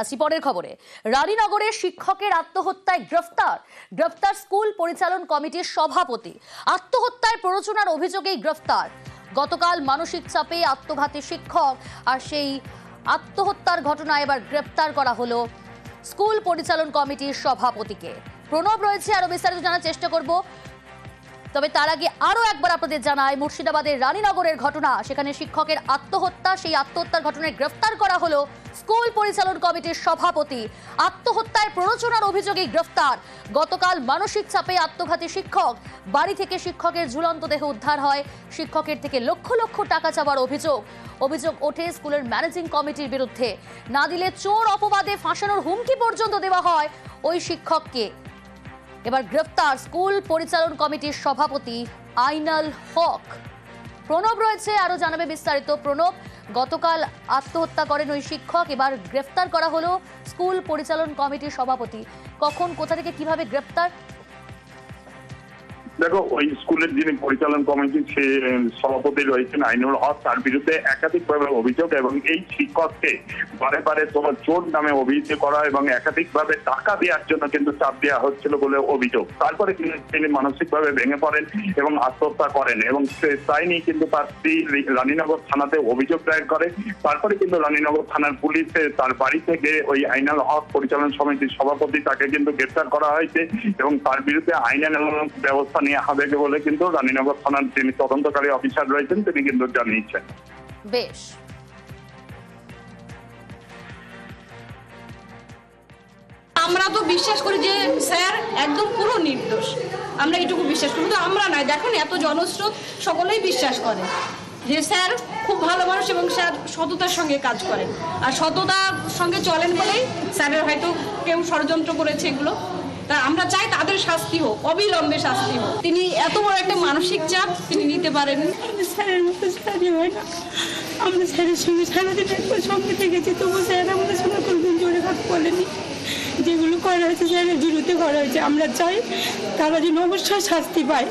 আসি পরের খবরে। রানীনগরে শিক্ষকের আত্মহত্যায় গ্রেফতার স্কুল পরিচালন কমিটির সভাপতি। আত্মহত্যায় প্ররোচনার অভিযোগেই গ্রেফতার। গতকাল মানসিক চাপে আত্মঘাতী শিক্ষক, আর সেই আত্মহত্যার ঘটনায় এবার গ্রেফতার করা হলো স্কুল পরিচালন কমিটির সভাপতিকে। প্রণব রয়েছে, আরো বিস্তারিত জানার চেষ্টা করব। তবে তার আগে আরো একবার আপনাদের জানাই, মুর্শিদাবাদের রানীনগরের ঘটনা, সেখানে শিক্ষকের আত্মহত্যা, সেই আত্মহত্যার ঘটনায় গ্রেফতার করা হলো স্কুল পরিচালন কমিটির সভাপতি। আত্মহত্যায় প্ররোচনার অভিযোগে গ্রেফতার। গতকাল মানসিক চাপে আত্মঘাতী শিক্ষক, বাড়ি থেকে শিক্ষকের ঝুলন্ত দেহ উদ্ধার হয়। শিক্ষকের থেকে লক্ষ লক্ষ টাকা চাওয়ার অভিযোগ ওঠে স্কুলের ম্যানেজিং কমিটির বিরুদ্ধে। না দিলে চোর অপবাদে ফাঁসানোর হুমকি পর্যন্ত দেওয়া হয় ওই শিক্ষককে। এবার গ্রেফতার স্কুল পরিচালন কমিটির সভাপতি আইনাল হক। প্রণব রয়েছে, আরো জানাবে বিস্তারিত। প্রণব, গতকাল আত্মহত্যা করেন ওই শিক্ষক, এবার গ্রেফতার করা হলো স্কুল পরিচালন কমিটির সভাপতি। কখন, কোথা থেকে, কিভাবে গ্রেফতার? দেখো, ওই স্কুলের যিনি পরিচালন কমিটির সভাপতি রয়েছেন আইনুল হক, তার বিরুদ্ধে একাধিকভাবে অভিযোগ, এবং এই শিক্ষককে বারে বারে তোমার চোর নামে অভিহিত করা এবং একাধিকভাবে টাকা দেওয়ার জন্য কিন্তু চাপ দেওয়া হচ্ছিল বলে অভিযোগ। তারপরে তিনি মানসিকভাবে ভেঙে পড়েন এবং আত্মহত্যা করেন, এবং তাই নিয়ে কিন্তু তার স্ত্রী রানীনগর থানাতে অভিযোগ দায়ের করে। তারপরে কিন্তু রানীনগর থানার পুলিশ তার বাড়ি থেকে ওই আইনাল হক পরিচালন সমিতির সভাপতি, তাকে কিন্তু গ্রেফতার করা হয়েছে, এবং তার বিরুদ্ধে আইনানুগ ব্যবস্থা হবে বলে কিন্তু রানীনগর থানার যিনি তদন্তকারী অফিসার রয়েছেন তিনি কিন্তু জানিয়েছেন। বেশ, আমরা তো বিশ্বাস করি যে স্যার একদম পুরো নির্দোষ, আমরা এটুকু বিশ্বাস করি। তো আমরা নাই, দেখুন এত জনস্রোত, সকলেই বিশ্বাস করে যে স্যার খুব ভালো মানুষ এবং স্যার সততার সঙ্গে কাজ করেন, আর সততার সঙ্গে চলেন বলেই স্যারের হয়তো কেউ ষড়যন্ত্র করেছে এগুলো। তা আমরা চাই তাদের শাস্তি হোক, অবিলম্বে শাস্তি হোক। তিনি এত বড় একটা মানসিক চাপ তিনি নিতে পারেন। স্যারের মতো স্যারই হয় না। আমরা স্যারের সঙ্গে সারাদিন একবার সঙ্গে থেকেছি, তবু স্যার আমাদের সঙ্গে কোনদিন জোরে কথা বলেনি। যেগুলো করা হয়েছে স্যারের বিরুদ্ধে করা হয়েছে, আমরা চাই তারা যেন অবশ্যই শাস্তি পায়।